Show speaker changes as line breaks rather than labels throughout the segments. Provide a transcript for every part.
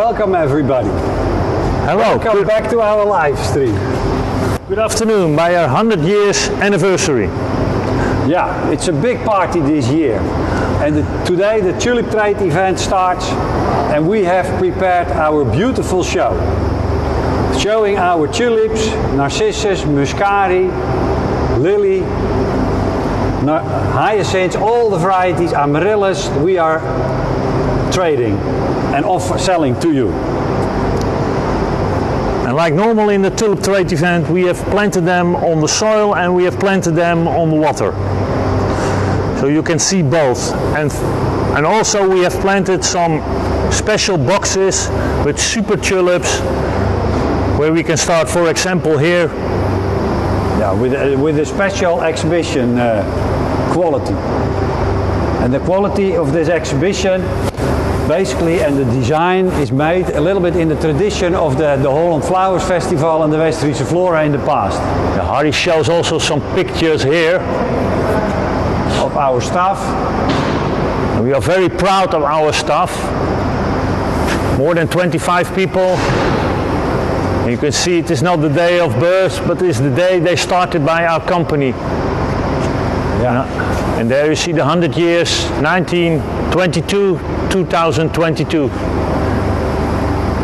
Welcome everybody.
Hello.
Welcome back to our live stream.
Good afternoon, by our 100 years anniversary.
Yeah, it's a big party this year. And today the Tulip Trade Event starts and we have prepared our beautiful show. Showing our tulips, narcissus, muscari, lily, hyacinths, all the varieties, amaryllises, we are trading and selling to you.
And like normal in the Tulip Trade Event, we have planted them on the soil and we have planted them on the water. So you can see both. And also we have planted some special boxes with super tulips, where we can start, for example, here.
Yeah, with a special exhibition quality. And the quality of this exhibition, basically, and the design is made a little bit in the tradition of the Holland Flowers Festival and the Westfriese Flora in the past.
Yeah, Harry shows also some pictures here
of our staff.
And we are very proud of our staff. More than 25 people. You can see it is not the day of birth, but it is the day they started by our company.
Yeah.
And there you see the 100 years, 1922, 2022.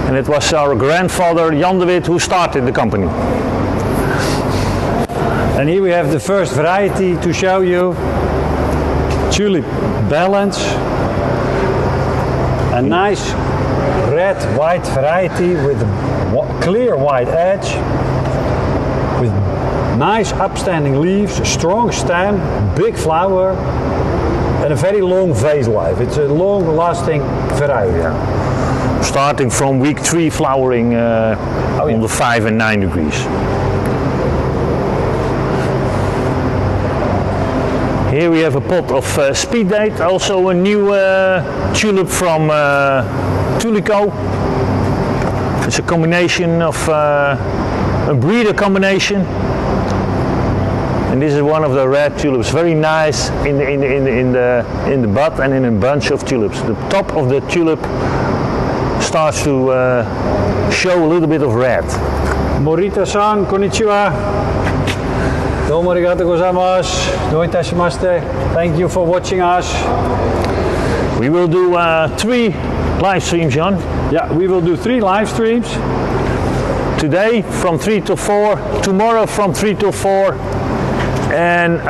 And it was our grandfather, Jan de Wit, who started the company.
And here we have the first variety to show you. Tulip Balance. A nice red-white variety with a clear white edge, with nice upstanding leaves, strong stem, big flower, and a very long vase life. It's a long-lasting variety.
Starting from week 3 flowering on the 5 and 9 degrees. Here we have a pot of speed date, also a new tulip from Tulico. It's a combination of a breeder combination, and this is one of the red tulips. Very nice in the bud and in a bunch of tulips. The top of the tulip starts to show a little bit of red.
Morita-san, konnichiwa. Domo arigatou gozaimasu. Do itashimashite. Thank you for watching us.
We will do 3 live streams, Jan.
Yeah, we will do 3 live streams.
Today from 3 to 4, tomorrow from 3 to 4, and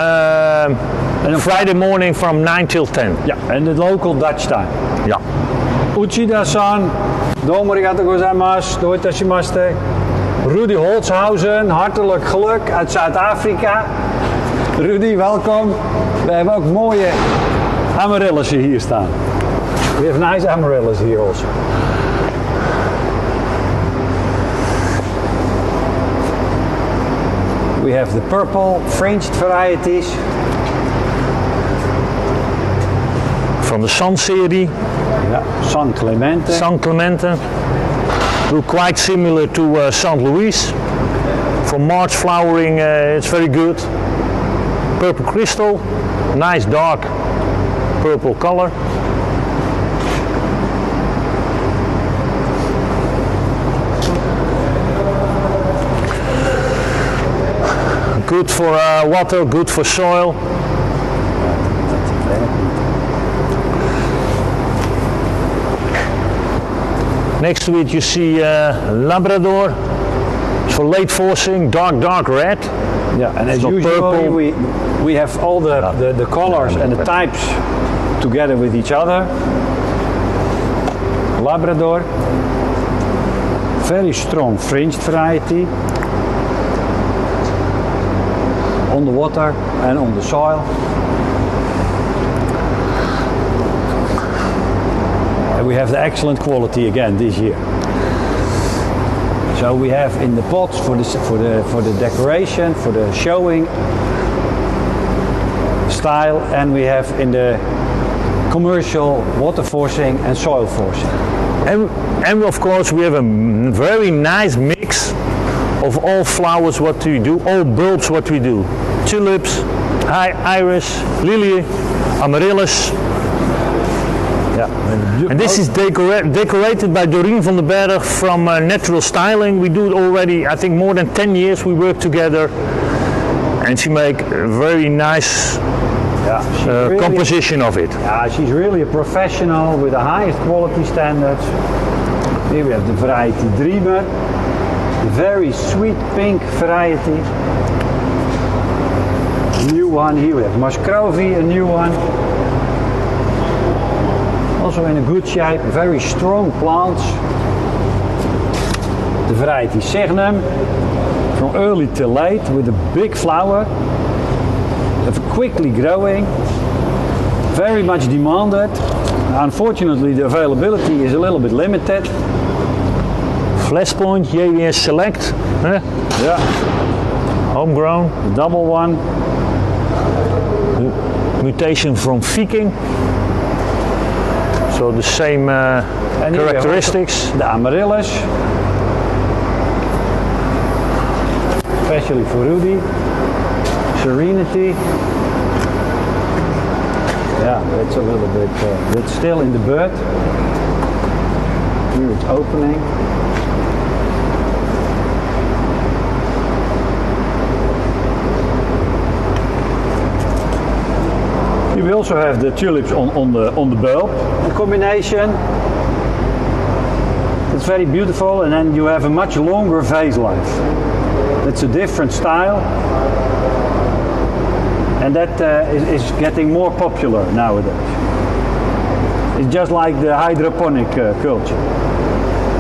Friday morning from 9 till 10.
Yeah, and the local Dutch time.
Ja.
Uchida-san, domo arigatou gozaimasu. Do itashimashite. Rudy Holzhausen, hartelijk geluk uit Zuid-Afrika. Rudy, welkom. We hebben ook mooie amaryllises hier staan. We have nice amaryllises here also. We have the purple fringed varieties.
From the San serie.
Yeah, San Clemente.
San Clemente. Look quite similar to St. Louis. From March flowering, it's very good. Purple crystal, nice dark purple color. Good for water, good for soil. Next to it you see Labrador. It's for late forcing, dark red.
Yeah, and as usual we have all the colors and the types together with each other. Labrador, very strong fringed variety. On the water and on the soil. And we have the excellent quality again this year. So we have in the pots for the decoration, for the showing style, and we have in the commercial water forcing and soil forcing.
And of course we have a very nice mix of all flowers what we do, all bulbs what we do. Tulips, iris, lily, amaryllis.
Yeah.
And this is decorated by Doreen van den Berg from Natural Styling. We do it already, I think, more than 10 years we work together. And she make a very nice
really,
composition of it.
Yeah, she's really a professional with the highest quality standards. Here we have the variety Dreamer, the very sweet pink variety. A new one, here we have Muscovy, a new one. Also in a good shape, very strong plants. The variety Signum, from early till late with a big flower. Quickly growing, very much demanded. Unfortunately, the availability is a little bit limited.
Flashpoint, JWS Select.
Yeah.
Homegrown.
The double one.
Mutation from Viking. So the same characteristics.
The amaryllis. Especially for Rudy. Serenity. Yeah, that's a little bit, that's still in the bud. Here it's opening. Here we also have the tulips on the bulb. The combination, it's very beautiful, and then you have a much longer vase life. It's a different style. And that is getting more popular nowadays. It's just like the hydroponic culture,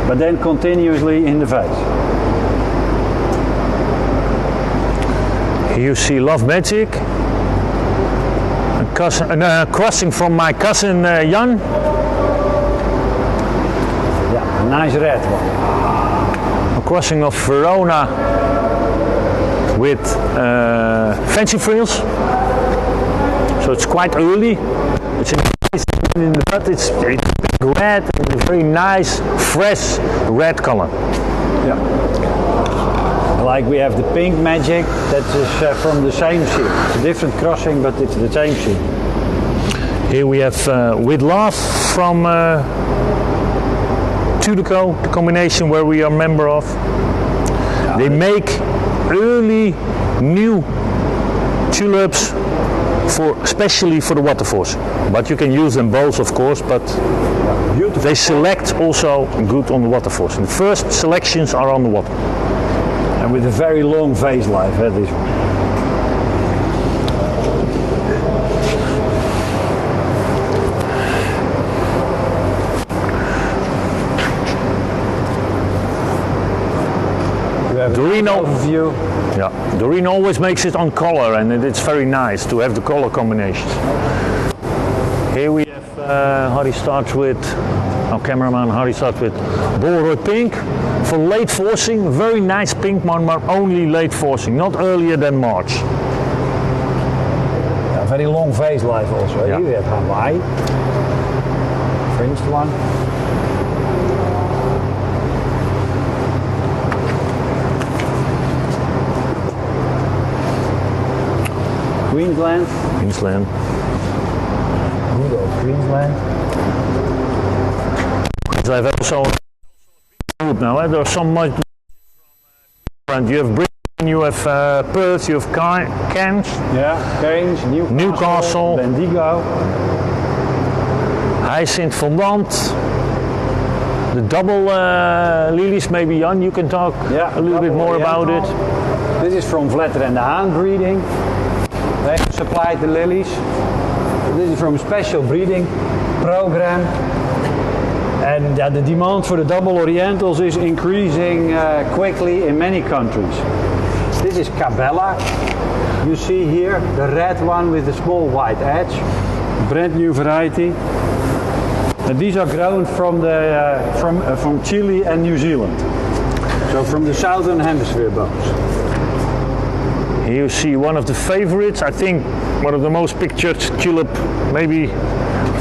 but then continuously in the vase.
Here you see Love Magic, a crossing from my cousin Jan.
Yeah, a nice red one.
A crossing of Verona with fancy frills. So it's quite early. It's in the bud. It's big red and a very nice, fresh red color.
Yeah. Like we have the pink magic, that is from the same seed. It's a different crossing, but it's the same seed.
Here we have With Love from Tulico, the combination where we are member of. Yeah, they make early new tulips especially for the waterfalls, but you can use them both, of course, but they select also good on the waterfalls. The first selections are on the water.
And with a very long vase life, this one.
Doreen
overview.
Yeah, Doreen always makes it on color, and it's very nice to have the color combinations. Here we have Harry starts with, our cameraman Harry starts with Bolroy Pink for late forcing. Very nice pink one, but only late forcing, not earlier than March.
Yeah, very long vase life also.
Yeah.
Here we have Hawaii, Fringe one. Queensland.
Queensland.
Good old Queensland.
So I have also group now. There are some much different. You have Britain, you have Perth, you have Cairns.
Yeah, Cairns,
Newcastle,
Bendigo.
Hyacinth Fondant. The double Lilies, maybe Jan, you can talk a little bit more about it.
This is from Vletter and the Haan breeding. They have supplied the lilies. This is from a special breeding program. And the demand for the double orientals is increasing quickly in many countries. This is Cabela. You see here the red one with the small white edge. Brand new variety. And these are grown from from Chile and New Zealand. So from the southern hemisphere both.
Here you see one of the favorites, I think one of the most pictured tulip, maybe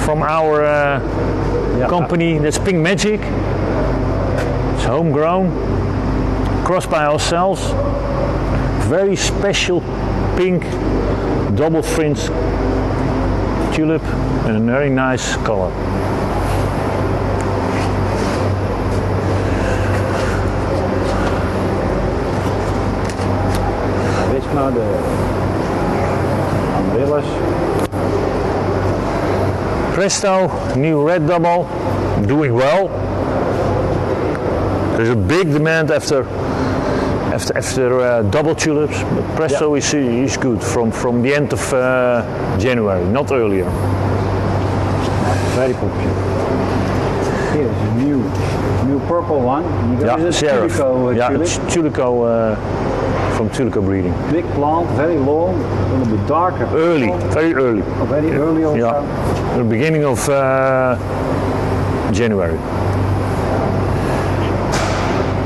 from our company, that's Pink Magic. It's homegrown, crossed by ourselves. Very special pink double fringe tulip and a very nice color.
naar de amaryllis.
Presto, new red double, doing well. There's a big demand after double tulips, but Presto is good from the end of January, not earlier.
Very popular. Here's a new purple one. You got this Tulico tulip.
It's Tulico from Tulico breeding.
Big plant, very long, a little bit darker.
Early, very early.
Oh, very early also.
Yeah, the beginning of January.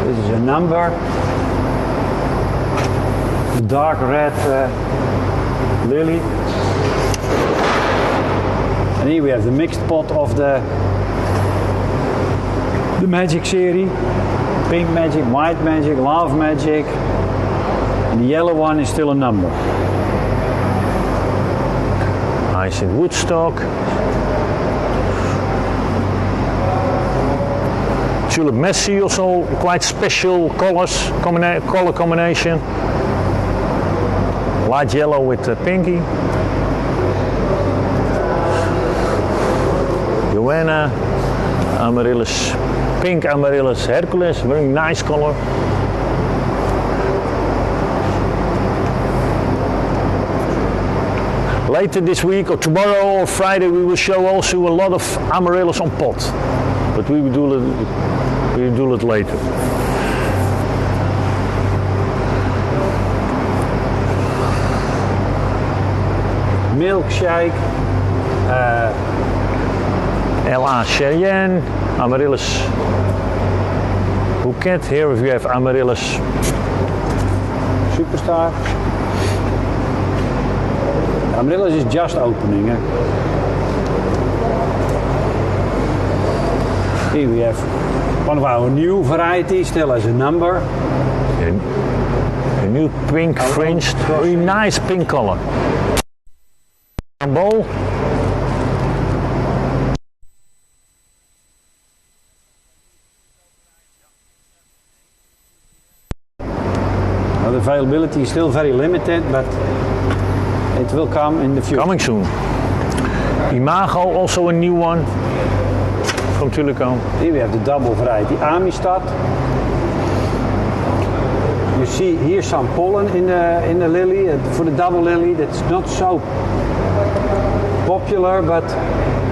This is a number. The dark red lily. And here we have the mixed pot of the magic series. Pink magic, white magic, love magic. And the yellow one is still a number.
Hyacinth Woodstock. Tulip Messy, also quite special colors, color combination. Light yellow with pinky. Joanna, Amaryllis, pink Amaryllis Hercules, very nice color. Later this week or tomorrow or Friday we will show also a lot of Amaryllis on pot, but we will do it later.
Milkshake,
L.A. Cheyenne, Amaryllis Bouquet. Here we have Amaryllis
Superstar. Amaryllis is just opening. Here we have one of our new varieties, still as a number.
A new pink Fringe, very nice pink color. Bowl.
Well, the availability is still very limited, but it will come in the future.
Coming soon. Imago, also a new one from Tulico.
Here we have the double variety Amistad. You see here some pollen in the lily. For the double lily, that's not so popular, but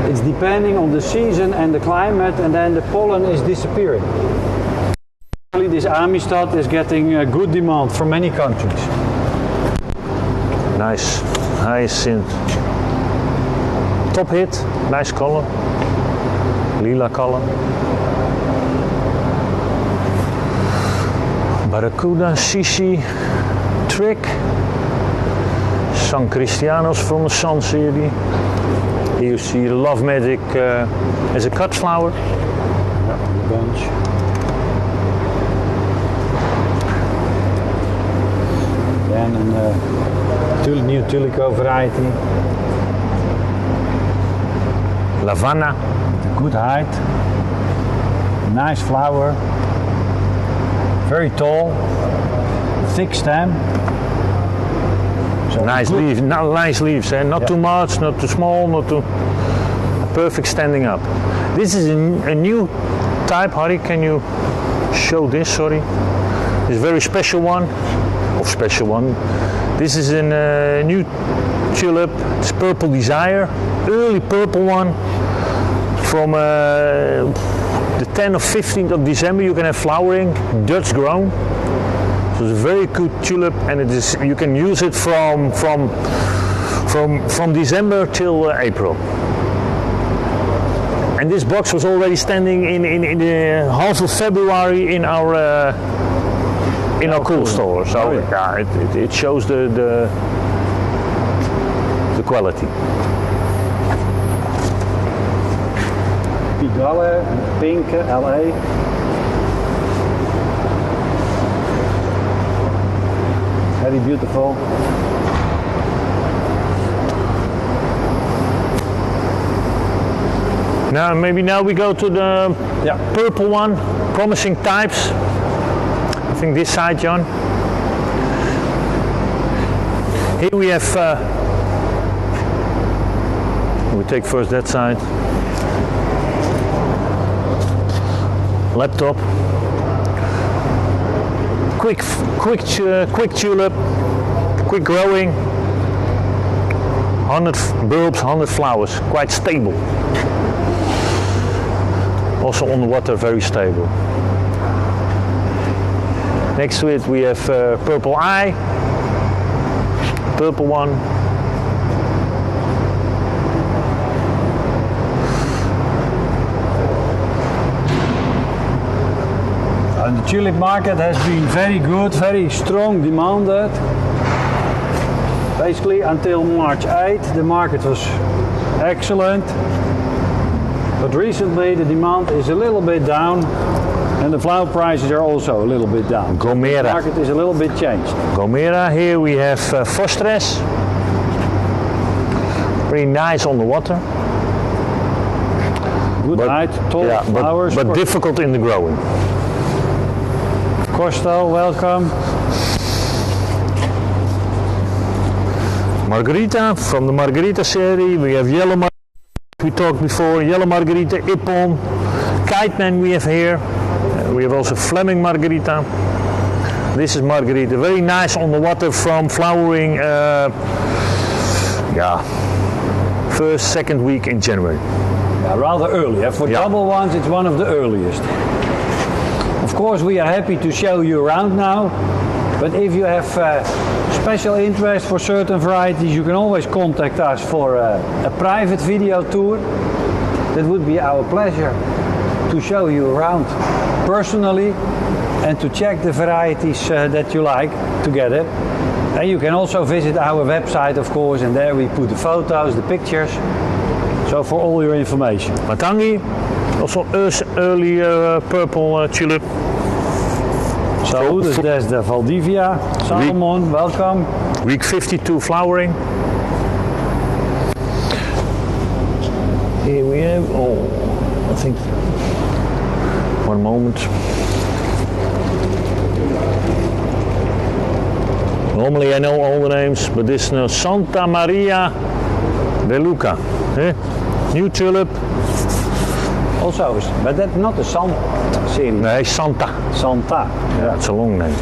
it's depending on the season and the climate, and then the pollen is disappearing. This Amistad is getting a good demand from many countries.
Nice hyacinth. Top hit, nice color. Lila color. Barracuda, Sisi, Trick. San Cristianos from the Sun series. Here you see Love Magic as a cut flower.
Yeah, bunch. Then a new Tulico variety.
Lavana.
Good height. Nice flower. Very tall. Thick stem. So
nice leaves, nice leaves, eh? Not too much, not too small, not too perfect standing up. This is a new type. Harry, can you show this? Sorry, this very special one, This is a new tulip. It's Purple Desire, early purple one. From the 10th or 15th of December, you can have flowering, Dutch grown. So it's a very good tulip, and it is, you can use it from December till April. And this box was already standing in the half of February in our cool store. So it shows the quality.
Pigalle, pink, LA. Very beautiful.
Now we go to the purple one, promising types. I think this side, John. Here we have, we take first that side. Laptop. Quick tulip, quick growing. 100 bulbs, 100 flowers, quite stable. Also on the water, very stable. Next to it we have purple eye, purple one.
And the tulip market has been very good, very strong demanded. Basically until March 8 the market was excellent. But recently the demand is a little bit down and the flower prices are also a little bit down.
Gomera.
The market is a little bit changed.
Gomera, here we have Fostres. Very nice on the water.
Good height, tall flowers.
But difficult in the growing.
Costo, welcome.
Margarita, from the Margarita series, we have yellow margarita, we talked before, yellow margarita, Ippon, Kite Man we have here. We have also Fleming Margarita. This is Margarita, very nice on the water from flowering, first, second week in January.
Yeah, rather early. For double ones, it's one of the earliest. Of course, we are happy to show you around now, but if you have special interest for certain varieties, you can always contact us for a private video tour. That would be our pleasure to show you around personally and to check the varieties that you like together. And you can also visit our website, of course, and there we put the photos, the pictures, so for all your information.
Matangi, also early purple tulip.
Saludos desde Valdivia. Salomon, welcome.
Week 52 flowering. Here we have, I think, one moment. Normally I know all the names, but this is Santa Maria de Luca. New tulip.
Also, but that's not a Santa series.
Nee, Santa.
Santa.
Yeah, it's a long name.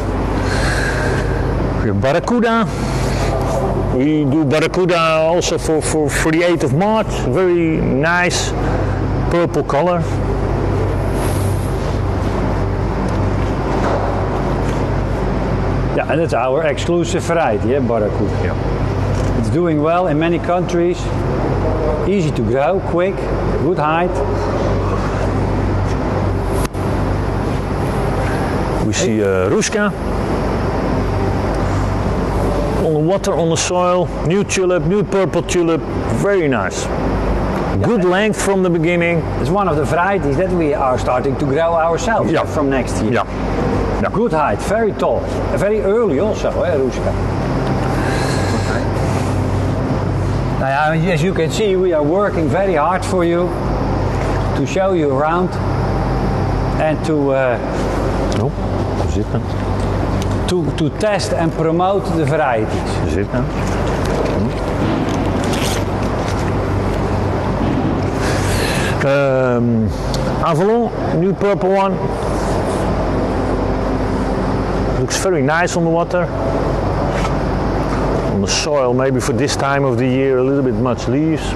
We have Barracuda. We do Barracuda also for the 8th of March. Very nice purple color.
Yeah, and that's our exclusive variety, Barracuda.
Yeah.
It's doing well in many countries. Easy to grow, quick, good height.
We see Ruska. On the water, on the soil, new tulip, new purple tulip, very nice. Good length from the beginning.
It's one of the varieties that we are starting to grow ourselves from next year.
Yeah.
Good height, very tall, very early also, Ruska. Okay. Now, as you can see, we are working very hard for you to show you around and to test and promote the varieties.
Zit nou. Avalon, new purple one. Looks very nice on the water. On the soil, maybe for this time of the year, a little bit much leaves.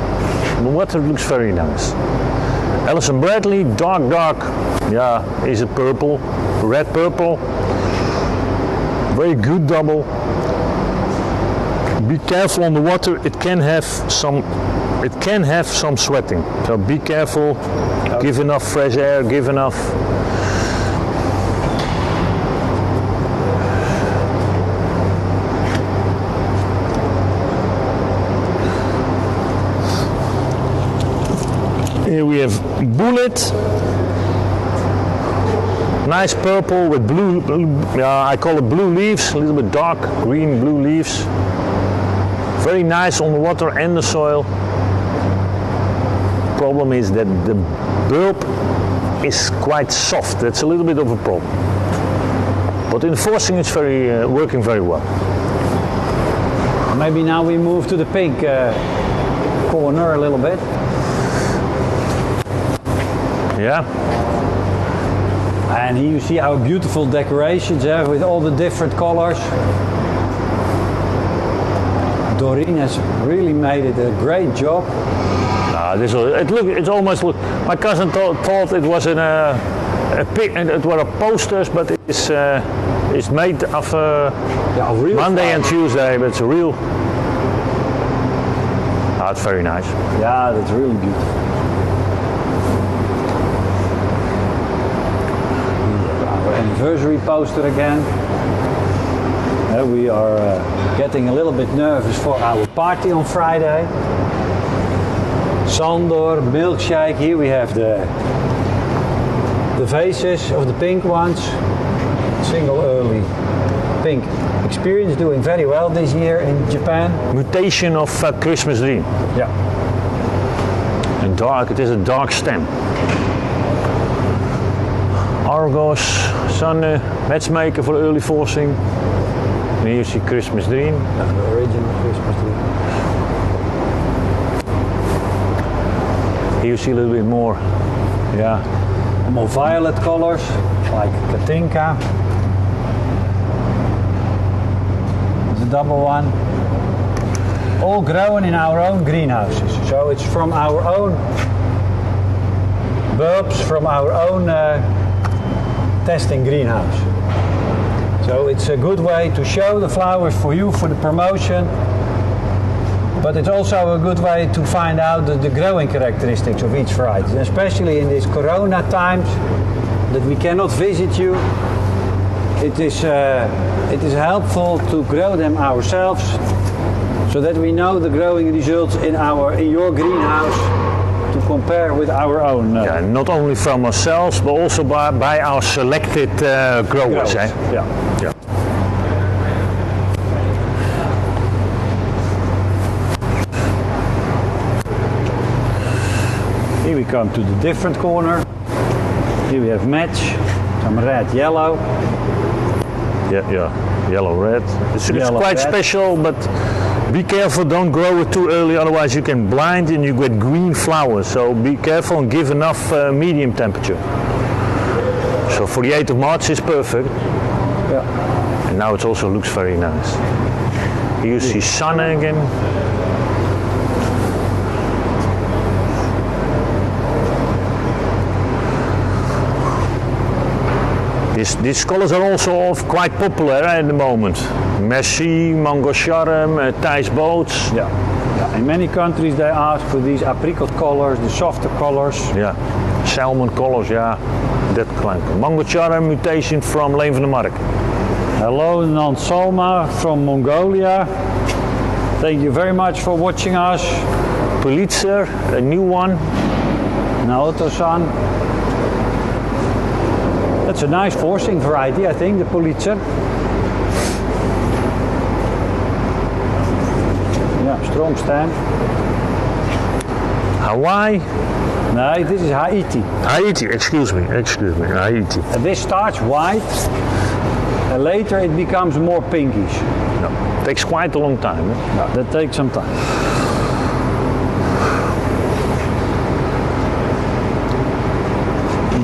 On the water, it looks very nice. Alison Bradley, dark. Yeah, is it purple? Red purple. Very good double. Be careful on the water. It can have some sweating. So be careful. Okay. Give enough fresh air. Give enough. Here we have Bullet. Nice purple with blue, I call it blue leaves, a little bit dark green blue leaves. Very nice on the water and the soil. Problem is that the bulb is quite soft. That's a little bit of a problem. But in forcing it's working very well.
Maybe now we move to the pink corner a little bit.
Yeah.
And here you see our beautiful decorations with all the different colors. Doreen has really made it a great job.
It's almost look. My cousin thought it was it were posters, but it's made of
real
Monday
flowers.
and Tuesday, but it's real. It's very nice.
Yeah, that's really beautiful. Our anniversary poster again. We are getting a little bit nervous for our party on Friday. Sandor, milkshake. Here we have the vases of the pink ones. Single early pink experience doing very well this year in Japan.
Mutation of Christmas Dream.
Yeah.
And dark. It is a dark stem. Argos, Sun, matchmaker for early forcing. And here you see Christmas Dream.
The original Christmas tree.
Here you see a little bit more. Yeah.
More violet colors like Katinka. There's a double one. All grown in our own greenhouses. So it's from our own bulbs, from our own testing greenhouse. So it's a good way to show the flowers for you for the promotion, but it's also a good way to find out the growing characteristics of each variety, especially in these corona times that we cannot visit you. It is helpful to grow them ourselves so that we know the growing results in your greenhouse to compare with our own.
Yeah, not only from ourselves, but also by our selected growers. Eh?
Yeah.
Yeah.
Here we come to the different corner. Here we have match, some red, yellow.
Yeah, yellow, red. It's
Yellow,
quite
red.
special, but be careful, don't grow it too early, otherwise you can blind and you get green flowers. So be careful and give enough medium temperature. So for the 8th of March is perfect.
Yeah.
And now it also looks very nice. Here you see sun again. These colors are also quite popular at the moment. Merci, Mango Charm, Thijs Boots.
Yeah. In many countries they ask for these apricot colors, the softer colors.
Yeah, salmon colors, yeah, that kind. Mango Charm mutation from Leen van der Mark.
Hello Nansalma from Mongolia. Thank you very much for watching us.
Pulitzer, a new one.
Naoto-san. That's a nice forcing variety, I think, the Pulitzer. Yeah, strong stem.
Hawaii.
No, this is Haiti.
Haiti, excuse me, Haiti.
And this starts white, and later it becomes more pinkish.
No, takes quite a long time. Eh?
No, that takes some time.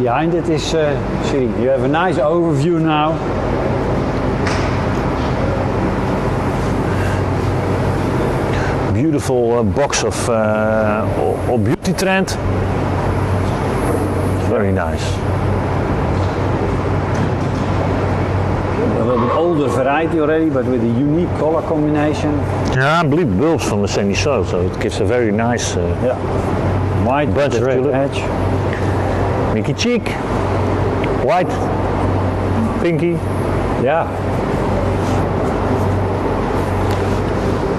Behind it is Siri. You have a nice overview now.
Beautiful box of beauty trend. Very nice.
A little bit older variety already, but with a unique color combination.
Yeah, I believe bulbs from the sandy soil, so it gives a very nice
Yeah. White
bunch
with
of
red
tulip.
edge.
Mickey cheek, white, pinky.
Yeah.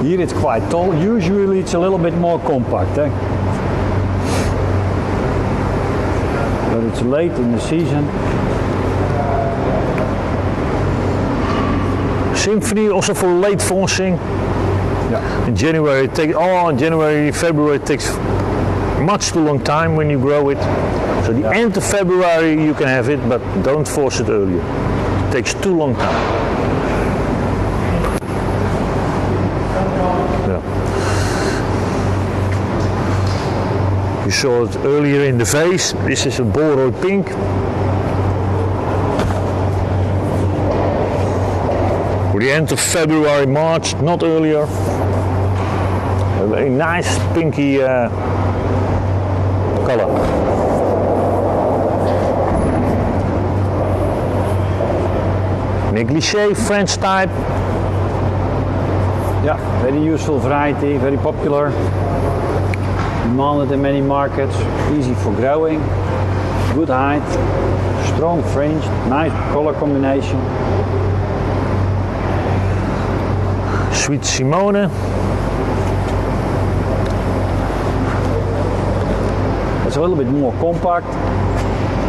Here it's quite tall. Usually it's a little bit more compact. Eh? But it's late in the season.
Symphony also for late forcing.
Yeah.
In January, January, February it takes much too long time when you grow it. So the end of February you can have it, but don't force it earlier. It takes too long time. You saw it earlier in the vase. This is a Bordeaux pink. For the end of February, March, not earlier. A very nice pinky color. Negligee, French type.
Yeah, very useful variety, very popular. Demanded in many markets, easy for growing, good height, strong fringe, nice color combination.
Sweet Simone.
It's a little bit more compact,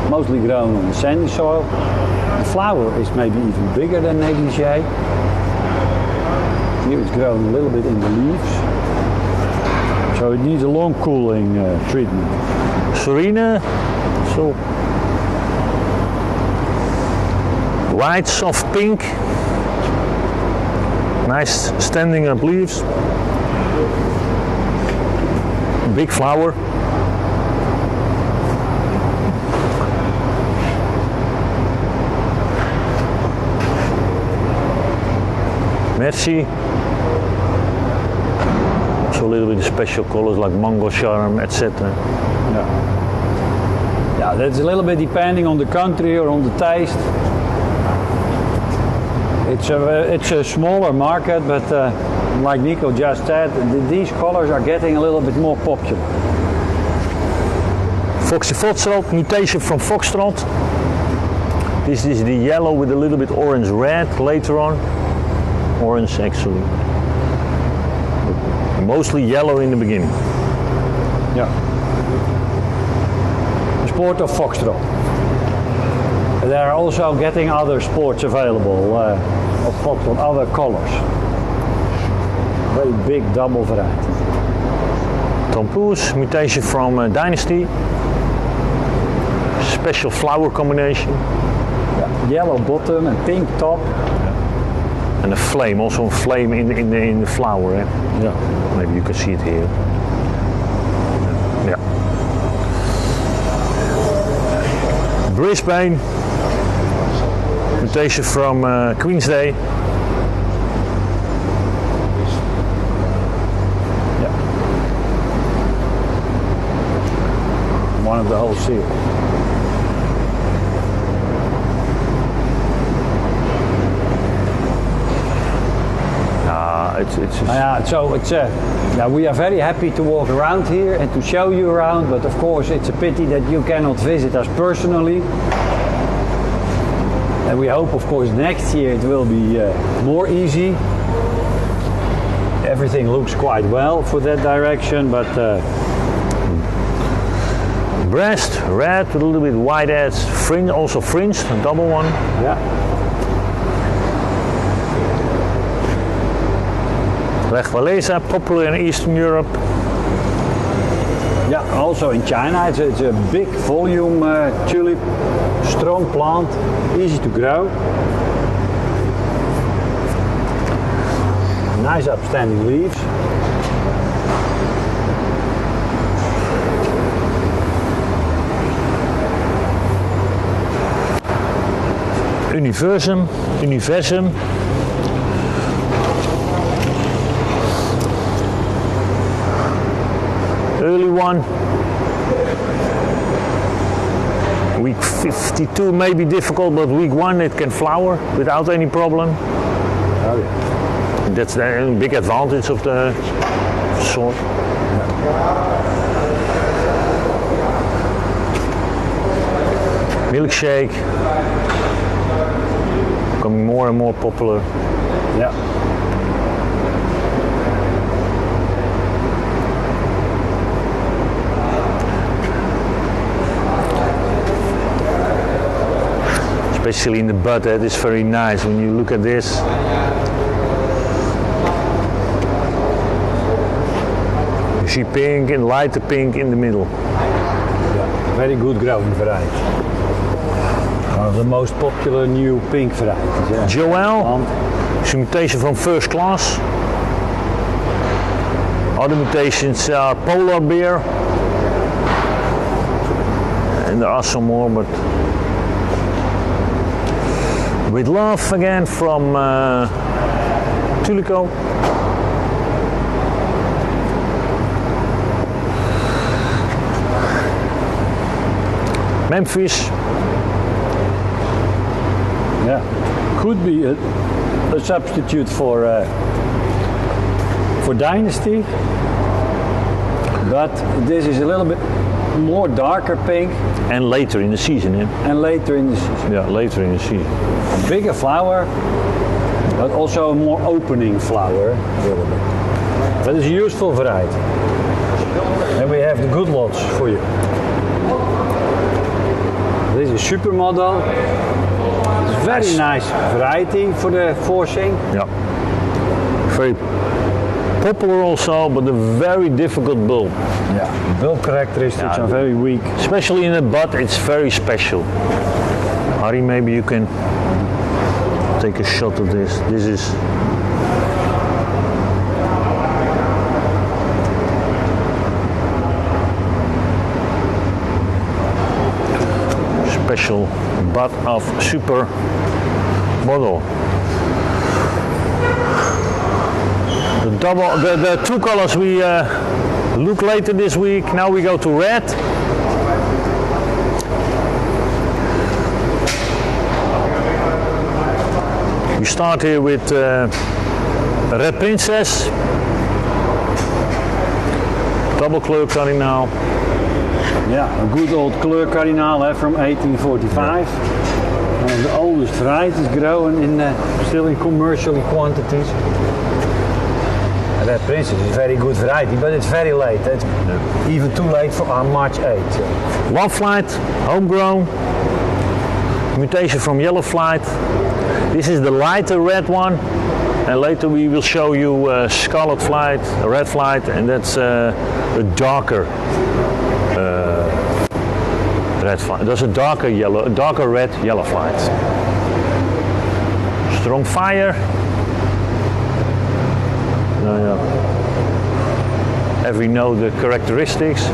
mostly grown on sandy soil. The flower is maybe even bigger than negligee. Here it's grown a little bit in the leaves. So it needs a long cooling treatment.
Serena. So white, soft pink. Nice standing up leaves. Big flower. Merci. Also a little bit of special colors like mango charm, etc.
Yeah, that's a little bit depending on the country or on the taste. It's a smaller market, but like Nico just said, these colors are getting a little bit more popular.
Foxy Foxtrot, mutation from Foxtrot. This is the yellow with a little bit orange red later on. Orange actually. But mostly yellow in the beginning.
Yeah. Sport of Foxtrot. They are also getting other sports available of Foxtrot, other colors. Very big double variety.
Tompoos, mutation from Dynasty. Special flower combination.
Yeah. Yellow bottom and pink top.
And a flame, also a flame in the flower. Eh?
Yeah.
Maybe you can see it here. Yeah. Brisbane, mutation from Queen's Day.
Yeah. One of the whole series. We are very happy to walk around here and to show you around, but of course it's a pity that you cannot visit us personally. And we hope, of course, next year it will be more easy. Everything looks quite well for that direction, but
breast, red with a little bit white edge, fringe, also fringed, a double one.
Yeah.
Lechwalesa, popular in Eastern Europe.
Yeah, also in China. It's a big volume tulip, strong plant, easy to grow. Nice upstanding leaves.
Universum. Early one. Week 52 may be difficult, but week 1 it can flower without any problem.
Oh yeah.
That's the big advantage of the sort. Milkshake. Becoming more and more popular.
Yeah.
Especially in the bud, that is very nice when you look at this. You see pink and lighter pink in the middle.
Yeah, very good growing variety. One of the most popular new pink varieties. Yeah.
Joel, it's a mutation from First Class. Other mutations are Polar Bear. and there are some more, but with love again from Tulico. Memphis.
Yeah, could be a substitute for Dynasty, but this is a little bit more darker pink.
And later in the season, yeah?
And later in the season.
Yeah, later in the season.
A bigger flower, but also a more opening flower, a little bit. But it's a useful variety. And we have the good lots for you. This is Supermodel. It's very nice variety for the forcing.
Yeah. Very popular also, but a very difficult bulb.
Yeah. Bulb characteristics are very weak.
Especially in the bud, it's very special. Harry, maybe you can take a shot of this. This is special bud of Supermodel. The two colors we look later this week. Now we go to red. We start here with Red Princess, double kleur cardinal.
Yeah, a good old kleur cardinal from 1845. One of the oldest varieties growing still in commercial quantities. Red Princess is a very good variety, but it's very late. It's even too late for our March 8.
Love Flight, homegrown, mutation from Yellow Flight. This is the lighter red one, and later we will show you Scarlet Flight, a Red Flight, and that's a darker red flight. There's a darker yellow, a darker red Yellow Flight. Strong fire. As we know the characteristics.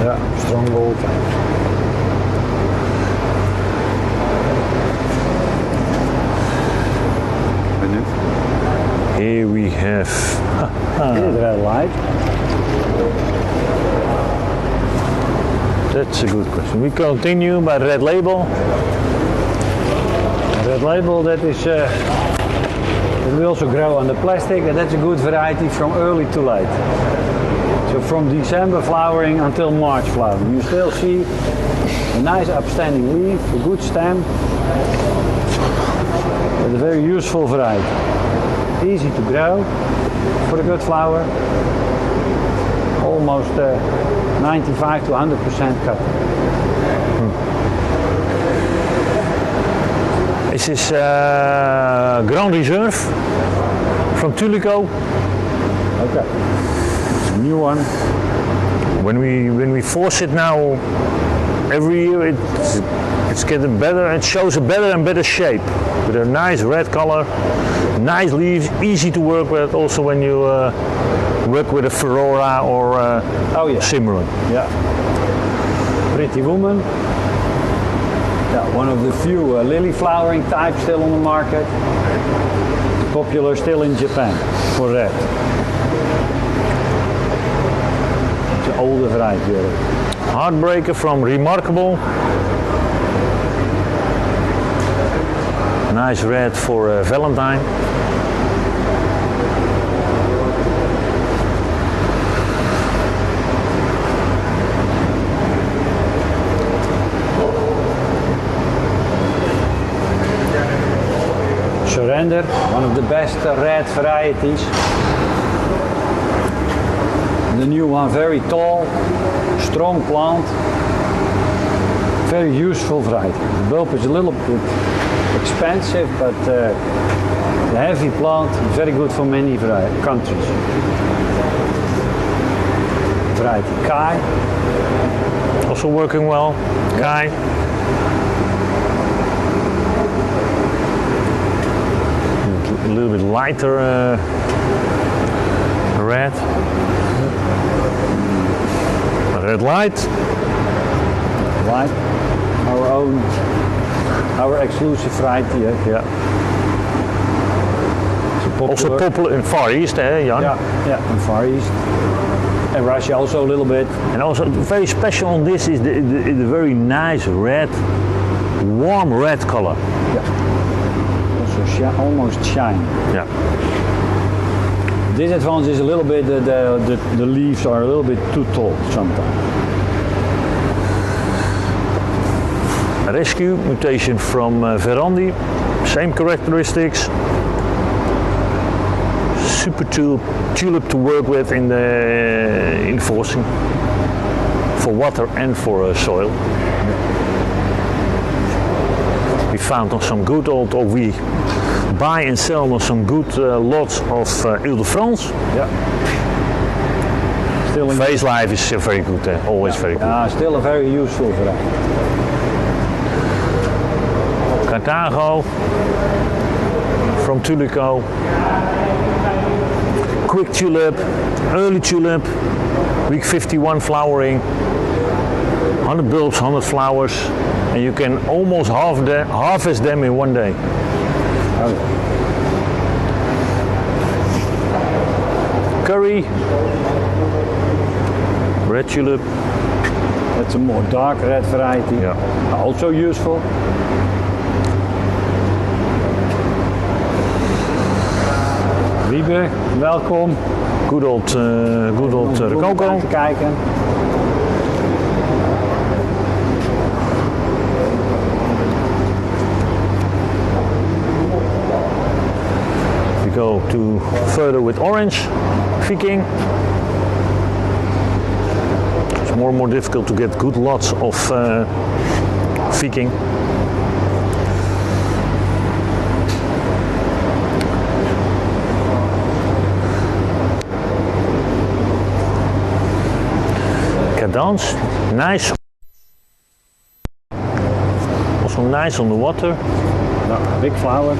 Yeah, strong gold.
Here we have
red light.
That's a good question. We continue by Red Label.
Red Label, that is it will also grow on the plastic, and that's a good variety from early to late. So from December flowering until March flowering. You still see a nice upstanding leaf, a good stem, but a very useful variety. Easy to grow for a good flower. Almost 95 to 100% cut.
This is Grand Reserve from Tulico.
Okay, it's a new one.
When we force it now, every year it's getting better. It shows a better and better shape with a nice red color, nice leaves, easy to work with. Also when you work with a Ferrora or Cimarron.
Yeah. Pretty Woman. Yeah, one of the few lily flowering types still on the market. Popular still in Japan for red. It's an older variety.
Heartbreaker from Remarkable. Nice red for Valentine.
Surrender, one of the best red varieties. The new one, very tall, strong plant, very useful variety. The bulb is a little bit expensive, but the heavy plant is very good for many countries. Variety Kai.
Also working well. Kai. A little bit lighter red. Red Light.
White, our exclusive variety.
Yeah. Also popular in Far East, Jan?
Yeah, in Far East. And Russia also a little bit.
And also very special on this is the very nice red, warm red color.
Yeah. Also almost shiny.
Yeah.
Disadvantage is a little bit the leaves are a little bit too tall sometimes.
Rescue mutation from Verandi, same characteristics. Super tulip to work with in the enforcing for water and for soil. We found on some good old, or we buy and sell on some good lots of Ile de France.
Yeah. Still
Phase life is very good, always very good.
Still a very useful variety.
Carthago from Tulico. Quick tulip, early tulip, week 51 flowering, 100 bulbs, 100 flowers, and you can almost harvest them in one day.
Oh.
Curry, red tulip.
That's a more dark red variety.
Yeah.
Also useful. Wiebe, welkom.
Good old Rococo.
Te kijken.
We go to further with orange, Viking. It's more and more difficult to get good lots of Viking. Cadence, nice. Also nice on the water.
No, big flower.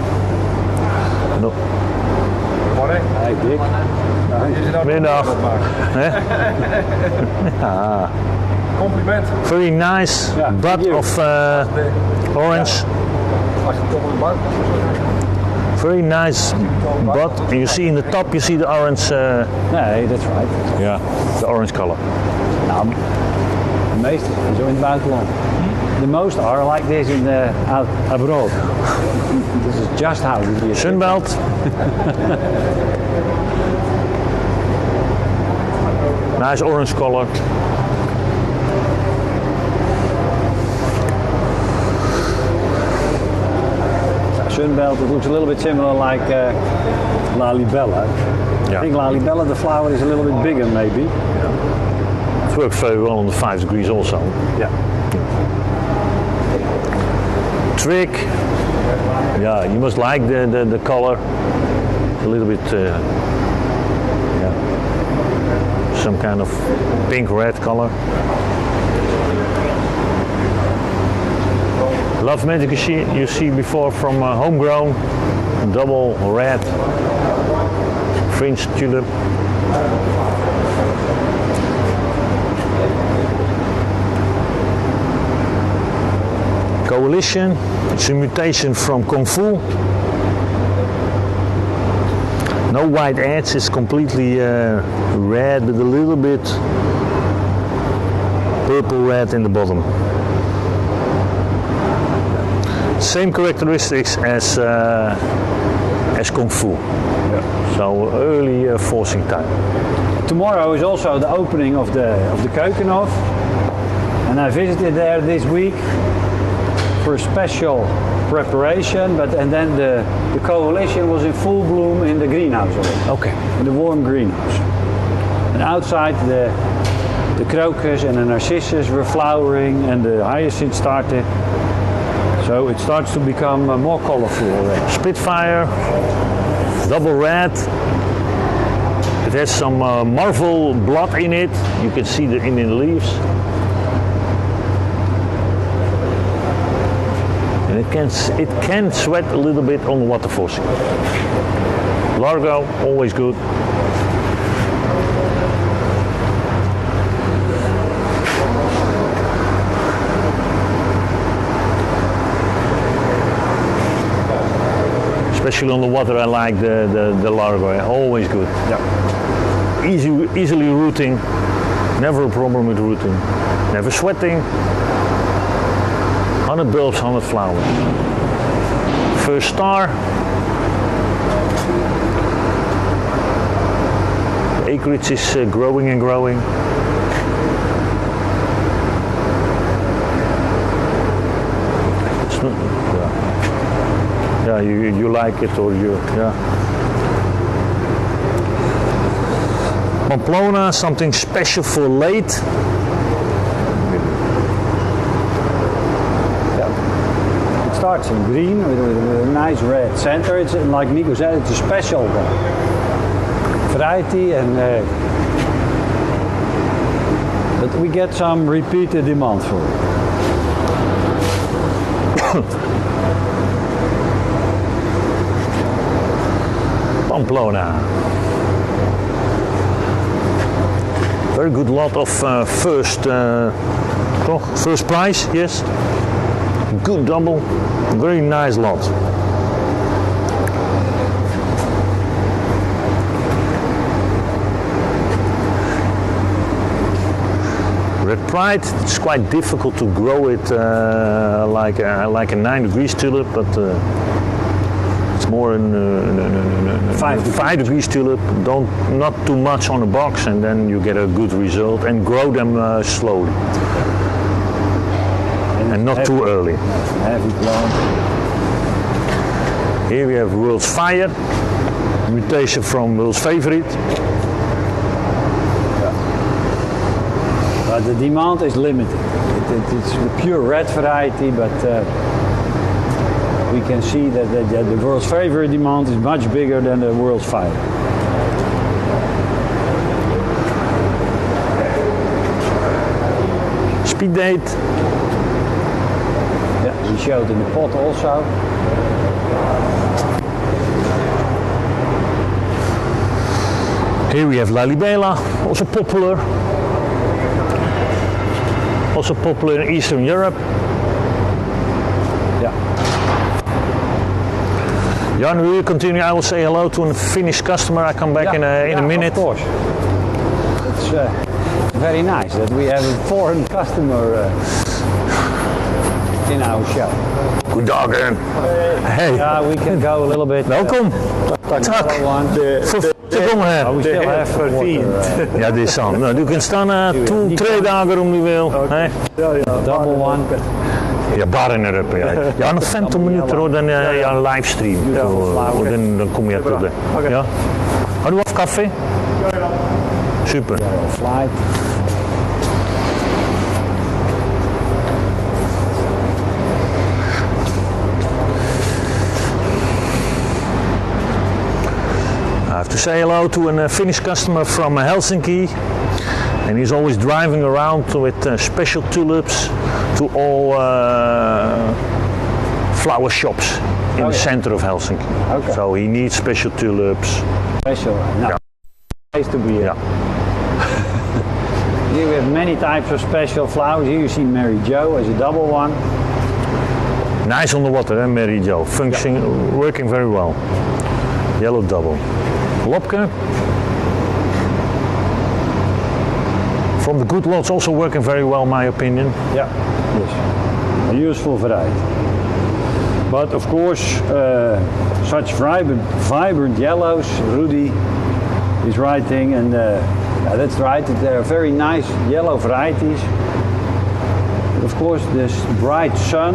No.
Morgen.
Hey, Dick.
Middag.
Compliment.
Very nice bud of orange.
Als je toch op de bank.
Very nice bud. And you see in the top, you see the orange.
Nee, that's right.
Yeah, the orange color.
Nou, de meeste zo in het buitenland. The most are like this in abroad. This is just how we do.
Sunbelt. Nice orange color.
Sunbelt, it looks a little bit similar like La Libella.
Yeah.
I think La Libella, the flower is a little bit bigger maybe.
It works very well on the 5 degrees also.
Yeah.
Trick. Yeah, you must like the color. A little bit, yeah, some kind of pink-red color. Love Magic you see before from homegrown, double red, Fringe tulip. Coalition, it's a mutation from Kung Fu. No white edge, it's completely red with a little bit purple red in the bottom. Same characteristics as Kung Fu. Yeah. So early forcing time.
Tomorrow is also the opening of the Keukenhof, and I visited there this week for a special preparation, and then the coalition was in full bloom in the greenhouse already.
Okay.
In the warm greenhouse. And outside the crocus and the narcissus were flowering and the hyacinths started. So it starts to become more colorful already.
Spitfire, double red. It has some marvel blood in it. You can see in the leaves. And it can sweat a little bit on the water forcing. Largo, always good. especially on the water. I like the largo. Always good.
Yeah.
Easily rooting. Never a problem with rooting. Never sweating. 100 bulbs, 100 flowers. First star. The acreage is growing and growing. It's not, yeah, you like it or you, yeah. Pamplona, something special for late.
It starts in green with a nice red center. It's like Nico said, it's a special variety, and but we get some repeated demand for it.
Pamplona. Very good lot of first prize, yes. Good double, very nice lot. Red Pride, it's quite difficult to grow it like a 9 degrees tulip, but it's more a 5 degrees tulip. Not too much on a box, and then you get a good result, and grow them slowly. And not too early.
Heavy plant.
Here we have World's Fire, mutation from World's Favorite.
But the demand is limited. It's the pure red variety, but we can see that the World's Favorite demand is much bigger than the World's Fire.
Speed date.
Yeah, we showed in the pot also.
Here we have Lalibela, also popular. Also popular in Eastern Europe.
Yeah.
Jan, will you continue? I will say hello to a Finnish customer. I come back in a minute.
Of course. It's very nice that we have a foreign customer in our show.
Good dag. Hey.
Yeah, we can go a little bit.
Welkom.
Tak.
Vergongen.
We still have water.
Ja, dit is aan. Nou, du kan staan 2 dagen om je wil. Hey.
Double one.
Ja, bar in Europa. Ja, nog 20 minuten hoor, dan een livestream. Dan kom je tot de. Ja. Hadden we koffie? Super.
Flight.
I have to say hello to a Finnish customer from Helsinki, and he's always driving around with special tulips to all flower shops in the center of Helsinki.
Okay.
So he needs special tulips.
Special. No.
Yeah.
Nice to be here.
Yeah.
Here we have many types of special flowers. Here you see Mary Jo as a double one.
Nice on the water, Mary Jo. Working very well. Yellow double. Lopke. From the good lots, also working very well, in my opinion.
Yeah, yes. A useful variety. But of course, such vibrant yellows, Rudy is writing, and yeah, that's right, there are very nice yellow varieties. But of course, this bright sun,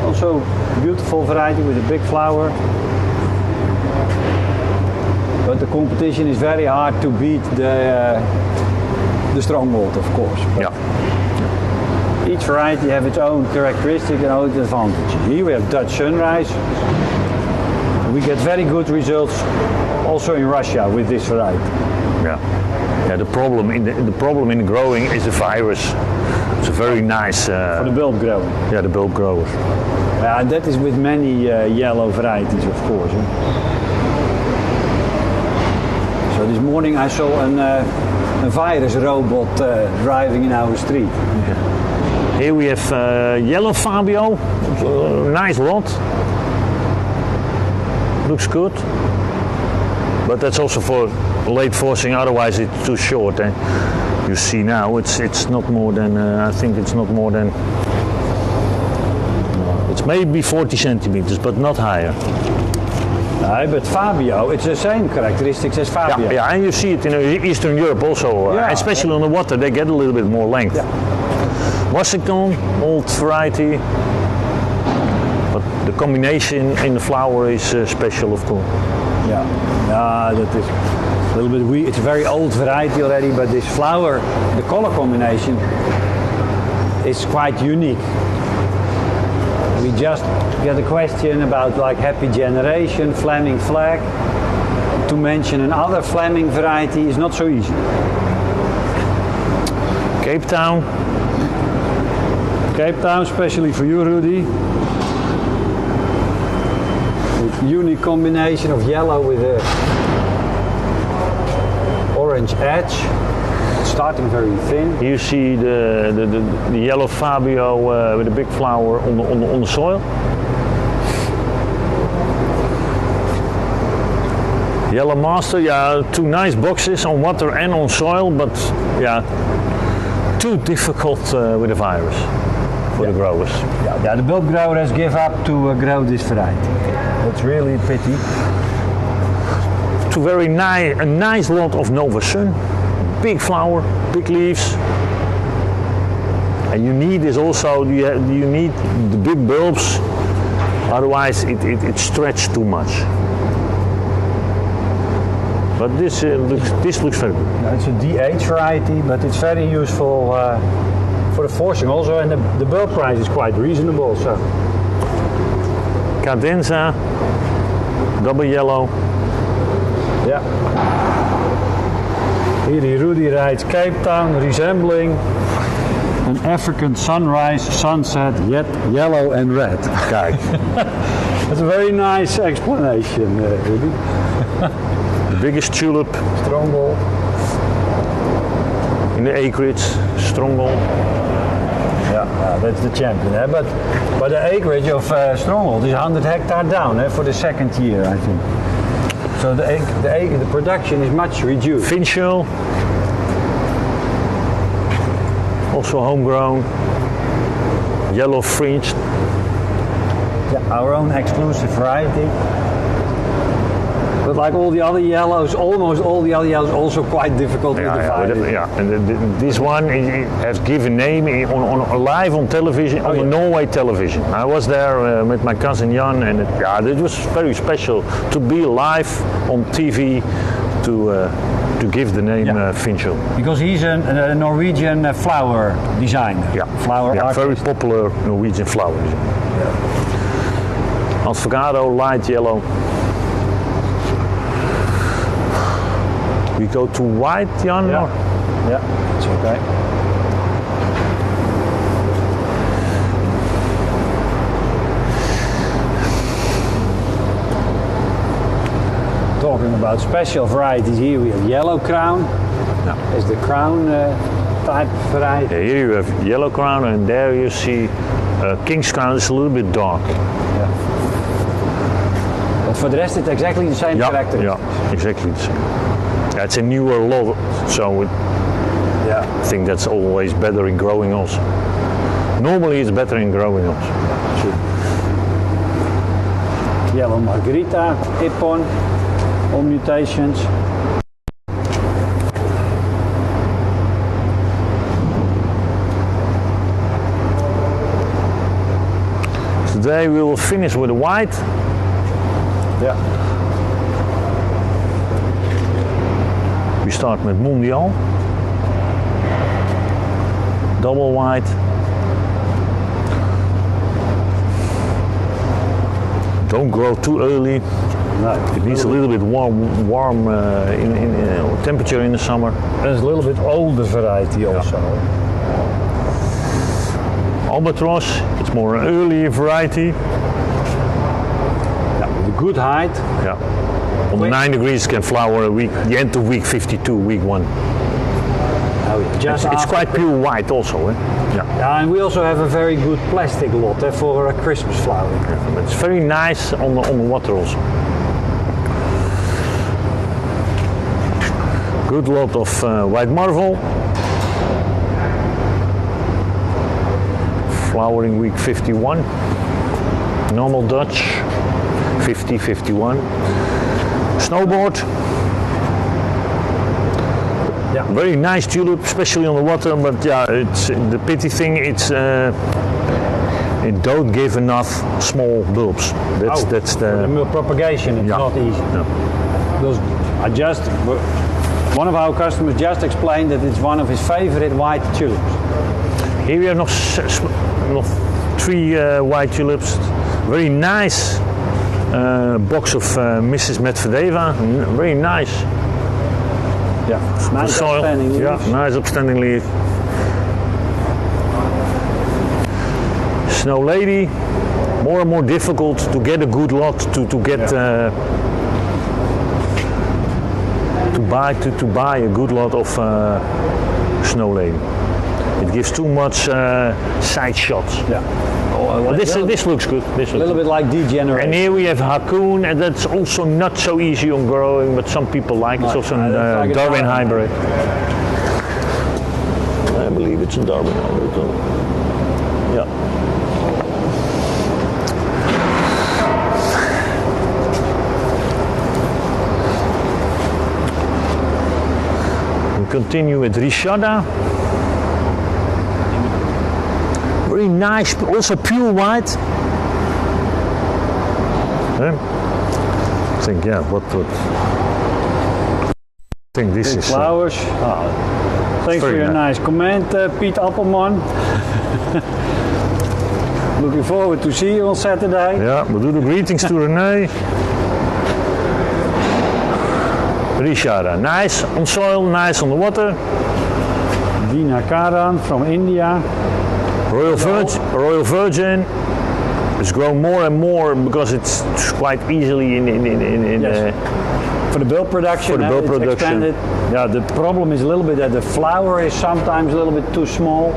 also beautiful variety with a big flower. But the competition is very hard to beat the stronghold, of course. But
Yeah.
each variety has its own characteristic and own advantages. Here we have Dutch Sunrise. We get very good results also in Russia with this variety.
Yeah. Yeah. The problem in growing is the virus. It's a very nice.
For the bulb growing.
Yeah, the bulb growers.
And that is with many yellow varieties, of course. So this morning I saw a virus robot driving in our street.
Yeah. Here we have yellow Fabio, nice lot. looks good. But that's also for late forcing, otherwise it's too short. And you see now it's not more than, I think it's not more than, it's maybe 40 centimeters, but not higher.
No, but Fabio, it's the same characteristics as Fabio.
Yeah, and you see it in Eastern Europe also, especially on the water, they get a little bit more length.
Yeah.
Washington, old variety, but the combination in the flower is special, of course.
Yeah, that is a little bit weird. It's a very old variety already, but this flower, the color combination is quite unique. We just get a question about like Happy Generation, Fleming Flag. To mention another Fleming variety is not so easy.
Cape Town.
Cape Town, especially for you, Rudy. Unique combination of yellow with a orange edge. It's starting very thin.
You see the yellow Fabio with a big flower on the soil. Yellow Master, yeah, two nice boxes on water and on soil, but yeah, too difficult with the virus for the growers.
Yeah, the bulb growers give up to grow this variety. That's really a pity.
To a nice lot of Nova Sun, big flower, big leaves. And you need is also, you need the big bulbs, otherwise it stretches too much. But this looks very good.
Yeah, it's a DH variety, but it's very useful for the forcing also, and the bulb price is quite reasonable. So.
Cadenza, double yellow.
Yeah. Here Rudy writes Cape Town resembling an African sunrise, sunset, yet yellow and red.
Kijk.
That's a very nice explanation, Rudy.
The biggest tulip.
Stronghold.
In the acreage, Stronghold.
Yeah, that's the champion. But the acreage of Stronghold is 100 hectares down for the second year, I think. So the production is much reduced.
Fringe, also homegrown. Yellow Fringe.
Yeah, our own exclusive variety. But like all the other yellows, almost all the other yellows, also quite difficult to divide.
And this one has given name on live on television, on the Norway television. I was there with my cousin Jan, and it was very special to be live on TV to give the name Finchel.
Because he's a Norwegian flower designer.
Yeah,
flower artist.
Very popular Norwegian flower designer. Avocado, light yellow. We go to white, Jan?
Yeah, it's okay. Talking about special varieties, here we have yellow crown. As the crown type variety.
Yeah, here you have yellow crown, and there you see king's crown. It's a little bit dark.
Yeah. But for the rest, it's exactly the same characteristics.
Yeah, exactly the same. Yeah, it's a newer lot, so I think that's always better in growing also. Normally it's better in growing also.
Yellow Margarita, Ippon, all mutations.
Today we will finish with the white.
Yeah.
We start with Mondial, double white, don't grow too early.
No,
it needs a little bit warm in temperature in the summer.
And it's a little bit older variety also.
Albatross, it's more an early variety.
Yeah, with a good height.
Yeah. On 9 degrees can flower a week, the end of week 52, week 1.
Oh, yeah.
It's quite pure white also.
Yeah, and we also have a very good plastic lot for Christmas flowering.
Yeah, it's very nice on the water also. Good lot of white marvel. Flowering week 51. Normal Dutch 50, 51. Snowboard.
Yeah.
Very nice tulip, especially on the water, but yeah, it's the pity thing. It's it don't give enough small bulbs. That's
For the propagation, it's not easy.
No.
Because one of our customers just explained that it's one of his favorite white tulips.
Here we have nog 3 white tulips. Very nice box of Mrs. Medvedeva. Very nice.
Yeah, nice
soil.
upstanding leaves.
Yeah, nice upstanding leaf. Snow Lady. More and more difficult to get a good lot to get to buy a good lot of Snow Lady. It gives too much side shots.
Yeah.
Well, this looks good. This
A little bit like degenerate.
And here we have Hakoon, and that's also not so easy on growing, but some people like it. It's also a
like
Darwin hybrid. I believe it's a Darwin hybrid. Yeah. We continue with Rishada. Very nice, also pure white. I think, yeah, what I think this
Big
is
flowers. Thanks for
very
your
nice.
nice comment, Piet Appelman. Looking forward to see you on Saturday.
yeah, we do the greetings to René. Rishada, nice on soil, nice on the water.
Dina Karan from India.
Royal Virgin has grown more and more because it's quite easily in
Yes. For the bulb production,
For the bulb
it's
production.
expanded. Yeah, the problem is a little bit that the flower is sometimes a little bit too small.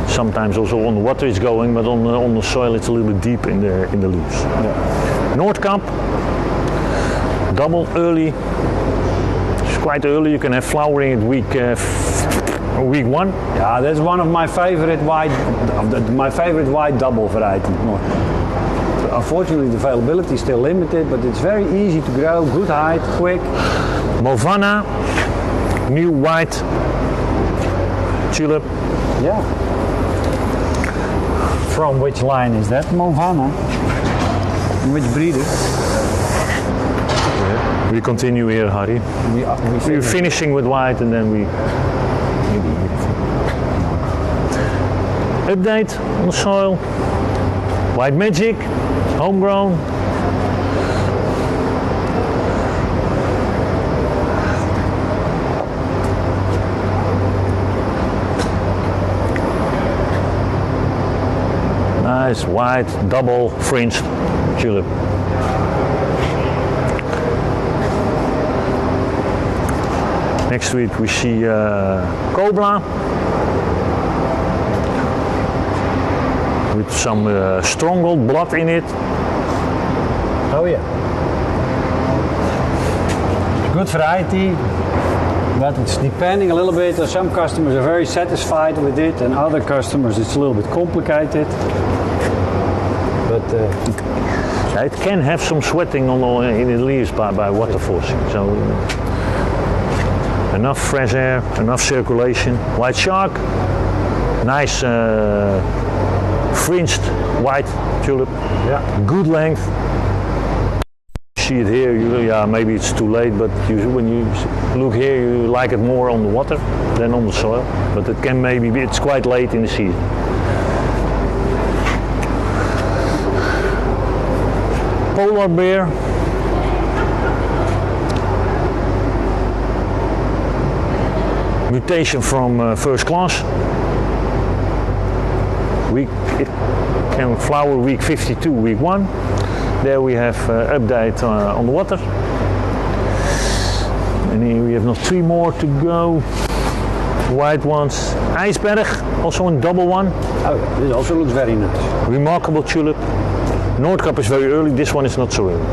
sometimes also on the water it's going, but on the soil it's a little bit deep in the leaves.
Yeah.
Noordkamp, double early. It's quite early. You can have flowering at week 1.
Yeah, that's one of my favorite white double variety. Unfortunately, the availability is still limited, but it's very easy to grow, good height, quick.
Movana, new white tulip.
Yeah. From which line is that? Movana. Which breeder?
We continue here, Harry. We're finishing with white and then we update on the soil. White Magic, homegrown. Nice white double fringed tulip. Next week we see Cobra with some stronghold blood in it.
Oh yeah. Good variety, but it's depending a little bit. Some customers are very satisfied with it, and other customers it's a little bit complicated. But
It can have some sweating in the leaves by water forcing. So enough fresh air, enough circulation. White Shark, nice fringed white tulip.
yeah,
Good length. See it here, maybe it's too late, but when you look here, you like it more on the water than on the soil. But it can it's quite late in the season. Polar bear. Mutation from first class. It can flower week 52, week 1. There we have update on the water. And here we have nog 3 more to go. White ones. IJsberg, also a double one.
oh, this also looks very nice.
Remarkable tulip. Noordkap is very early, this one is not so early.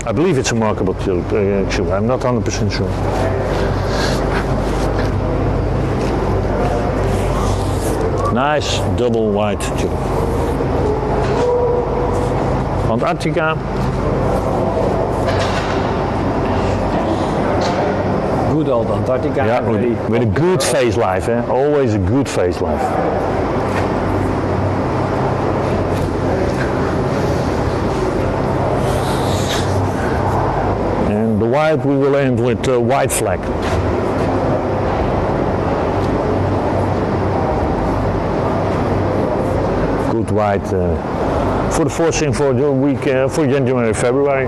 I believe it's a markable tulip. Actually, I'm not 100% sure. Nice double white tulip. Antarctica.
Good old Antarctica.
Yeah, with a good face life, eh? Always a good face life. And the white we will end with white flag. Good white for the forcing for the week for January, February.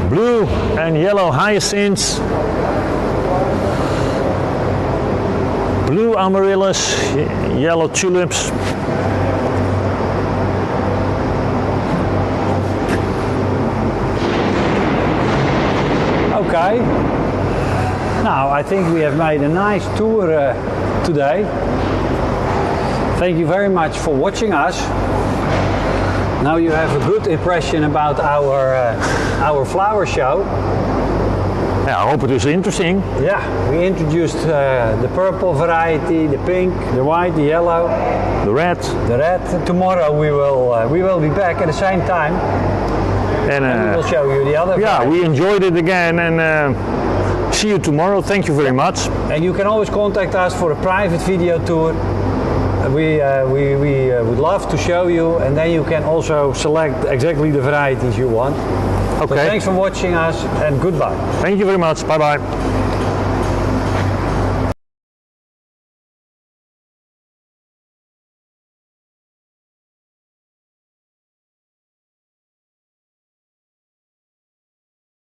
Blue and yellow hyacinths, blue amaryllis, yellow tulips,
Okay. Now I think we have made a nice tour today. Thank you very much for watching us. Now you have a good impression about our flower show.
Yeah, I hope it was interesting.
Yeah, we introduced the purple variety, the pink, the white, the yellow,
The red.
the red. Tomorrow we will be back at the same time.
And
We will show you the other.
yeah,
variety.
we enjoyed it again, and see you tomorrow. Thank you very much.
And you can always contact us for a private video tour. We would love to show you, and then you can also select exactly the varieties you want. So
Okay.
thanks for watching us, and goodbye.
Thank you very much. Bye bye.